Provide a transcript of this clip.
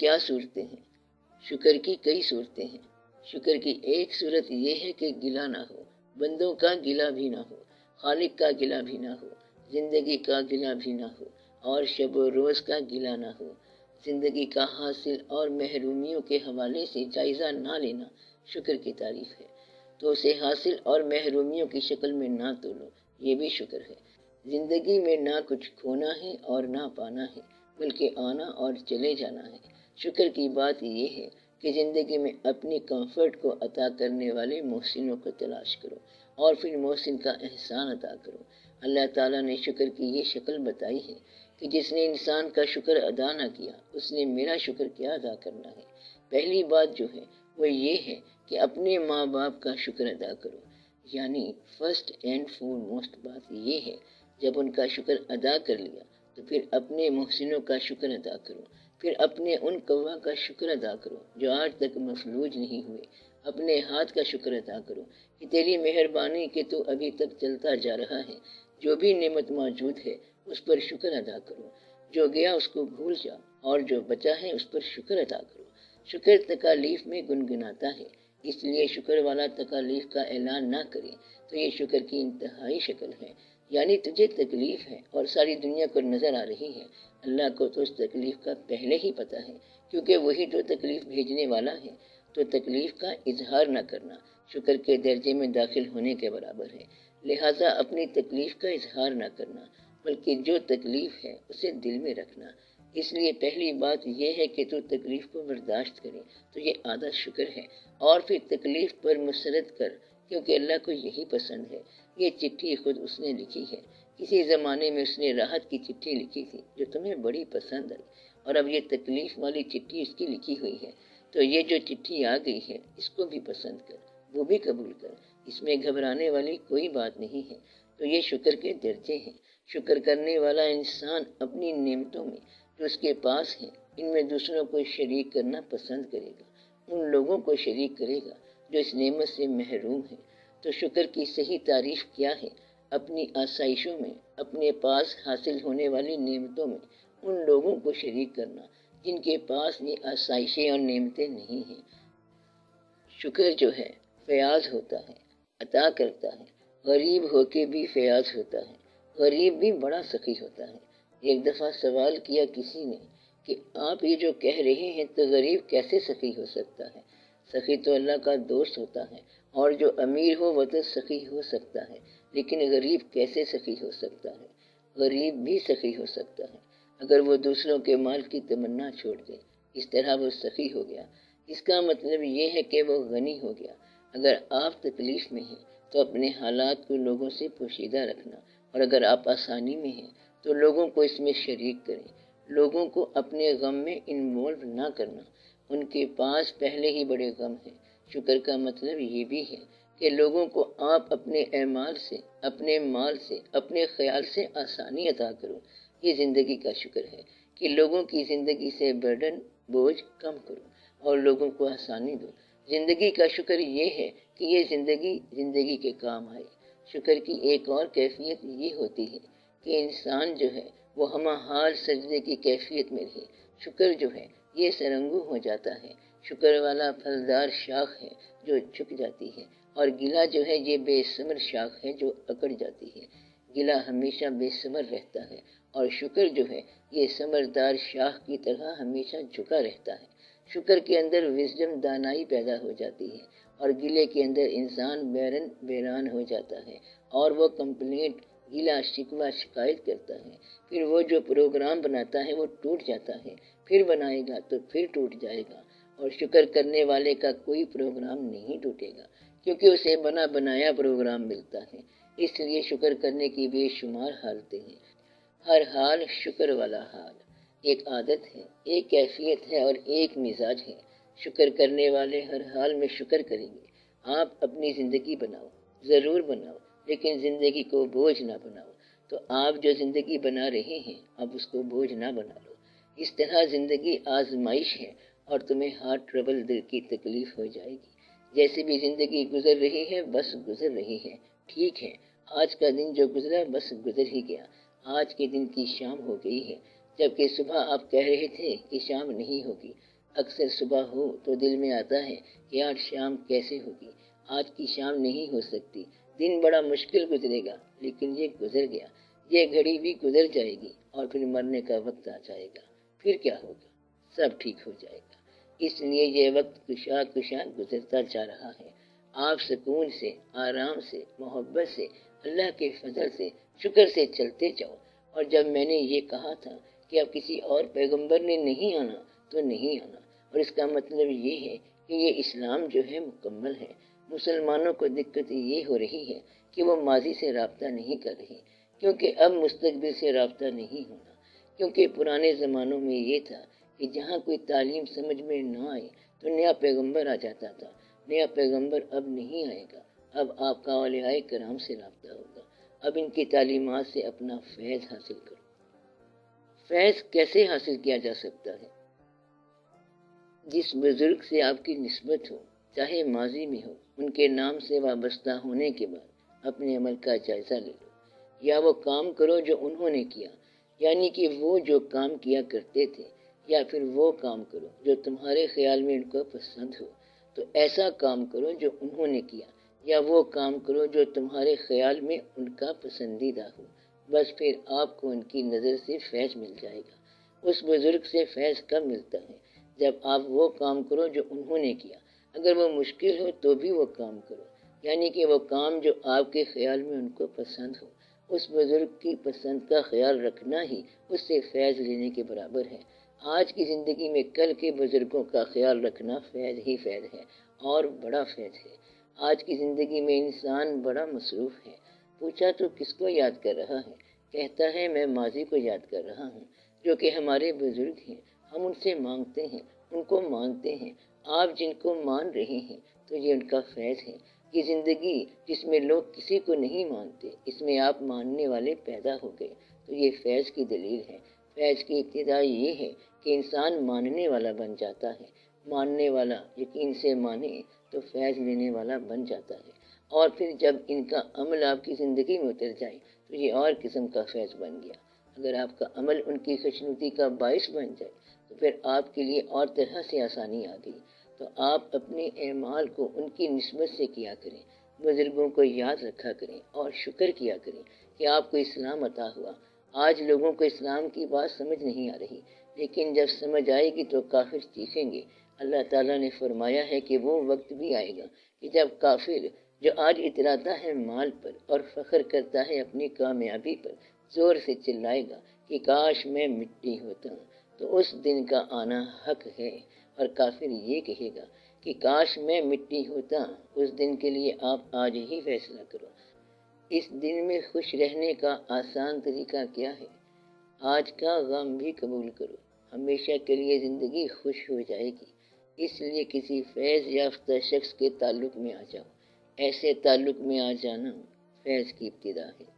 کیا صورتیں ہیں؟ شکر کی کئی صورتیں ہیں۔ شکر کی ایک صورت یہ ہے کہ گلہ نہ ہو، بندوں کا گلہ بھی نہ ہو، خالق کا گلہ بھی نہ ہو، زندگی کا گلہ بھی نہ ہو، اور شب و روز کا گلہ نہ ہو۔ زندگی کا حاصل اور محرومیوں کے حوالے سے جائزہ نہ لینا شکر کی تعریف ہے، تو اسے حاصل اور محرومیوں کی شکل میں نہ تولو، یہ بھی شکر ہے۔ زندگی میں نہ کچھ کھونا ہے اور نہ پانا ہے، بلکہ آنا اور چلے جانا ہے۔ شکر کی بات یہ ہے کہ زندگی میں اپنی کمفرٹ کو عطا کرنے والے محسنوں کو تلاش کرو اور پھر محسن کا احسان عطا کرو۔ اللہ تعالیٰ نے شکر کی یہ شکل بتائی ہے کہ جس نے انسان کا شکر ادا نہ کیا، اس نے میرا شکر کیا ادا کرنا ہے۔ پہلی بات جو ہے وہ یہ ہے کہ اپنے ماں باپ کا شکر ادا کرو، یعنی فرسٹ اینڈ فور موسٹ بات یہ ہے، جب ان کا شکر ادا کر لیا تو پھر اپنے محسنوں کا شکر ادا کرو، پھر اپنے ان قوا کا شکر ادا کرو جو آج تک مفلوج نہیں ہوئے، اپنے ہاتھ کا شکر ادا کرو کہ تیری مہربانی کہ تو ابھی تک چلتا جا رہا ہے، جو بھی نعمت موجود ہے اس پر شکر ادا کرو، جو گیا اس کو بھول جا اور جو بچا ہے اس پر شکر ادا کرو۔ شکر تکالیف میں گنگناتا ہے، اس لیے شکر والا تکالیف کا اعلان نہ کرے تو یہ شکر کی انتہائی شکل ہے، یعنی تجھے تکلیف ہے اور ساری دنیا کو نظر آ رہی ہے، اللہ کو تو اس تکلیف کا پہلے ہی پتہ ہے، کیونکہ وہی تو تکلیف بھیجنے والا ہے، تو تکلیف کا اظہار نہ کرنا شکر کے درجے میں داخل ہونے کے برابر ہے۔ لہٰذا اپنی تکلیف کا اظہار نہ کرنا، بلکہ جو تکلیف ہے اسے دل میں رکھنا۔ اس لیے پہلی بات یہ ہے کہ تو تکلیف کو برداشت کرے، تو یہ آدھا شکر ہے، اور پھر تکلیف پر مسرت کر، کیونکہ اللہ کو یہی پسند ہے۔ یہ چٹھی خود اس نے لکھی ہے، کسی زمانے میں اس نے راحت کی چٹھی لکھی تھی جو تمہیں بڑی پسند آئی، اور اب یہ تکلیف والی چٹھی اس کی لکھی ہوئی ہے، تو یہ جو چٹھی آ گئی ہے اس کو بھی پسند کر، وہ بھی قبول کر، اس میں گھبرانے والی کوئی بات نہیں ہے۔ تو یہ شکر کے درجے ہیں۔ شکر کرنے والا انسان اپنی نعمتوں میں جو اس کے پاس ہیں ان میں دوسروں کو شریک کرنا پسند کرے گا، ان لوگوں کو شریک کرے گا جو اس نعمت سے محروم ہیں۔ تو شکر کی صحیح تعریف کیا ہے؟ اپنی آسائشوں میں، اپنے پاس حاصل ہونے والی نعمتوں میں ان لوگوں کو شریک کرنا جن کے پاس یہ آسائشیں اور نعمتیں نہیں ہیں۔ شکر جو ہے فیاض ہوتا ہے، عطا کرتا ہے، غریب ہو کے بھی فیاض ہوتا ہے، غریب بھی بڑا سخی ہوتا ہے۔ ایک دفعہ سوال کیا کسی نے کہ آپ یہ جو کہہ رہے ہیں تو غریب کیسے سخی ہو سکتا ہے؟ سخی تو اللہ کا دوست ہوتا ہے، اور جو امیر ہو وہ تو سخی ہو سکتا ہے، لیکن غریب کیسے سخی ہو سکتا ہے؟ غریب بھی سخی ہو سکتا ہے اگر وہ دوسروں کے مال کی تمنا چھوڑ دے، اس طرح وہ سخی ہو گیا۔ اس کا مطلب یہ ہے کہ وہ غنی ہو گیا۔ اگر آپ تکلیف میں ہیں تو اپنے حالات کو لوگوں سے پوشیدہ رکھنا، اور اگر آپ آسانی میں ہیں تو لوگوں کو اس میں شریک کریں، لوگوں کو اپنے غم میں انوالو نہ کرنا، ان کے پاس پہلے ہی بڑے غم ہیں۔ شکر کا مطلب یہ بھی ہے کہ لوگوں کو آپ اپنے اعمال سے، اپنے مال سے، اپنے خیال سے آسانی عطا کرو۔ یہ زندگی کا شکر ہے کہ لوگوں کی زندگی سے برڈن، بوجھ کم کرو اور لوگوں کو آسانی دو۔ زندگی کا شکر یہ ہے کہ یہ زندگی کے کام آئے۔ شکر کی ایک اور کیفیت یہ ہوتی ہے کہ انسان جو ہے وہ ہمہ حال سجدے کی کیفیت میں رہے۔ شکر جو ہے یہ سرنگو ہو جاتا ہے۔ شکر والا پھلدار شاخ ہے جو جھک جاتی ہے، اور گلہ جو ہے یہ بے ثمر شاخ ہے جو اکڑ جاتی ہے۔ گلہ ہمیشہ بے ثمر رہتا ہے، اور شکر جو ہے یہ ثمردار شاخ کی طرح ہمیشہ جھکا رہتا ہے۔ شکر کے اندر وزڈم، دانائی پیدا ہو جاتی ہے، اور گلے کے اندر انسان بیران ہو جاتا ہے، اور وہ کمپلینٹ، گلہ، شکوہ، شکایت کرتا ہے۔ پھر وہ جو پروگرام بناتا ہے وہ ٹوٹ جاتا ہے، پھر بنائے گا تو پھر ٹوٹ جائے گا، اور شکر کرنے والے کا کوئی پروگرام نہیں ٹوٹے گا، کیونکہ اسے بنا بنایا پروگرام ملتا ہے۔ اس لیے شکر کرنے کی بے شمار حالتیں ہیں۔ ہر حال شکر والا حال ایک عادت ہے، ایک کیفیت ہے اور ایک مزاج ہے۔ شکر کرنے والے ہر حال میں شکر کریں گے۔ آپ اپنی زندگی بناؤ، ضرور بناؤ، لیکن زندگی کو بوجھ نہ بناؤ۔ تو آپ جو زندگی بنا رہے ہیں اب اس کو بوجھ نہ بنا لو۔ اس طرح زندگی آزمائش ہے، اور تمہیں ہارٹ ٹربل، دل کی تکلیف ہو جائے گی۔ جیسے بھی زندگی گزر رہی ہے بس گزر رہی ہے، ٹھیک ہے، آج کا دن جو گزرا بس گزر ہی گیا، آج کے دن کی شام ہو گئی ہے، جبکہ صبح آپ کہہ رہے تھے کہ شام نہیں ہوگی۔ اکثر صبح ہو تو دل میں آتا ہے کہ آج شام کیسے ہوگی، آج کی شام نہیں ہو سکتی، دن بڑا مشکل گزرے گا، لیکن یہ گزر گیا، یہ گھڑی بھی گزر جائے گی اور پھر مرنے کا وقت آ جائے گا، پھر کیا ہوگا، سب ٹھیک ہو جائے گا۔ اس لیے یہ وقت کشا کشا گزرتا جا رہا ہے۔ آپ سکون سے، آرام سے، محبت سے، اللہ کے فضل سے، شکر سے چلتے جاؤ۔ اور جب میں نے یہ کہا تھا کہ اب کسی اور پیغمبر نے نہیں آنا تو نہیں آنا، اور اس کا مطلب یہ ہے کہ یہ اسلام جو ہے مکمل ہے۔ مسلمانوں کو دقت یہ ہو رہی ہے کہ وہ ماضی سے رابطہ نہیں کر رہے، کیونکہ اب مستقبل سے رابطہ نہیں ہونا، کیونکہ پرانے زمانوں میں یہ تھا کہ جہاں کوئی تعلیم سمجھ میں نہ آئے تو نیا پیغمبر آ جاتا تھا۔ نیا پیغمبر اب نہیں آئے گا، اب آپ کا اولیاء کرام سے رابطہ ہوگا۔ اب ان کی تعلیمات سے اپنا فیض حاصل کرو۔ فیض کیسے حاصل کیا جا سکتا ہے؟ جس بزرگ سے آپ کی نسبت ہو، چاہے ماضی میں ہو، ان کے نام سے وابستہ ہونے کے بعد اپنے عمل کا جائزہ لے لو، یا وہ کام کرو جو انہوں نے کیا، یعنی کہ وہ جو کام کیا کرتے تھے، یا پھر وہ کام کرو جو تمہارے خیال میں ان کو پسند ہو۔ تو ایسا کام کرو جو انہوں نے کیا، یا وہ کام کرو جو تمہارے خیال میں ان کا پسندیدہ ہو، بس پھر آپ کو ان کی نظر سے فیض مل جائے گا۔ اس بزرگ سے فیض کب ملتا ہے؟ جب آپ وہ کام کرو جو انہوں نے کیا، اگر وہ مشکل ہو تو بھی وہ کام کرو، یعنی کہ وہ کام جو آپ کے خیال میں ان کو پسند ہو۔ اس بزرگ کی پسند کا خیال رکھنا ہی اس سے فیض لینے کے برابر ہے۔ آج کی زندگی میں کل کے بزرگوں کا خیال رکھنا فیض ہی فیض ہے، اور بڑا فیض ہے۔ آج کی زندگی میں انسان بڑا مصروف ہے۔ پوچھا تو کس کو یاد کر رہا ہے؟ کہتا ہے میں ماضی کو یاد کر رہا ہوں، جو کہ ہمارے بزرگ ہیں، ہم ان سے مانگتے ہیں، ان کو مانتے ہیں۔ آپ جن کو مان رہے ہیں تو یہ ان کا فیض ہے۔ یہ زندگی جس میں لوگ کسی کو نہیں مانتے، اس میں آپ ماننے والے پیدا ہو گئے، تو یہ فیض کی دلیل ہے۔ فیض کی ابتدا یہ ہے کہ انسان ماننے والا بن جاتا ہے۔ ماننے والا یقین سے مانے تو فیض لینے والا بن جاتا ہے، اور پھر جب ان کا عمل آپ کی زندگی میں اتر جائے تو یہ اور قسم کا فیض بن گیا۔ اگر آپ کا عمل ان کی خوشنودی کا باعث بن جائے تو پھر آپ کے لیے اور طرح سے آسانی آ گئی۔ تو آپ اپنے اعمال کو ان کی نسبت سے کیا کریں، بزرگوں کو یاد رکھا کریں اور شکر کیا کریں کہ آپ کو اسلام عطا ہوا۔ آج لوگوں کو اسلام کی بات سمجھ نہیں آ رہی، لیکن جب سمجھ آئے گی تو کافر چیخیں گے۔ اللہ تعالیٰ نے فرمایا ہے کہ وہ وقت بھی آئے گا کہ جب کافر جو آج اتراتا ہے مال پر اور فخر کرتا ہے اپنی کامیابی پر، زور سے چلائے گا کہ کاش میں مٹی ہوتا، تو اس دن کا آنا حق ہے۔ اور کافر یہ کہے گا کہ کاش میں مٹی ہوتا۔ اس دن کے لیے آپ آج ہی فیصلہ کرو۔ اس دن میں خوش رہنے کا آسان طریقہ کیا ہے؟ آج کا غم بھی قبول کرو، ہمیشہ کے لیے زندگی خوش ہو جائے گی۔ اس لیے کسی فیض یافتہ شخص کے تعلق میں آ جاؤ۔ ایسے تعلق میں آ جانا فیض کی ابتدا ہے۔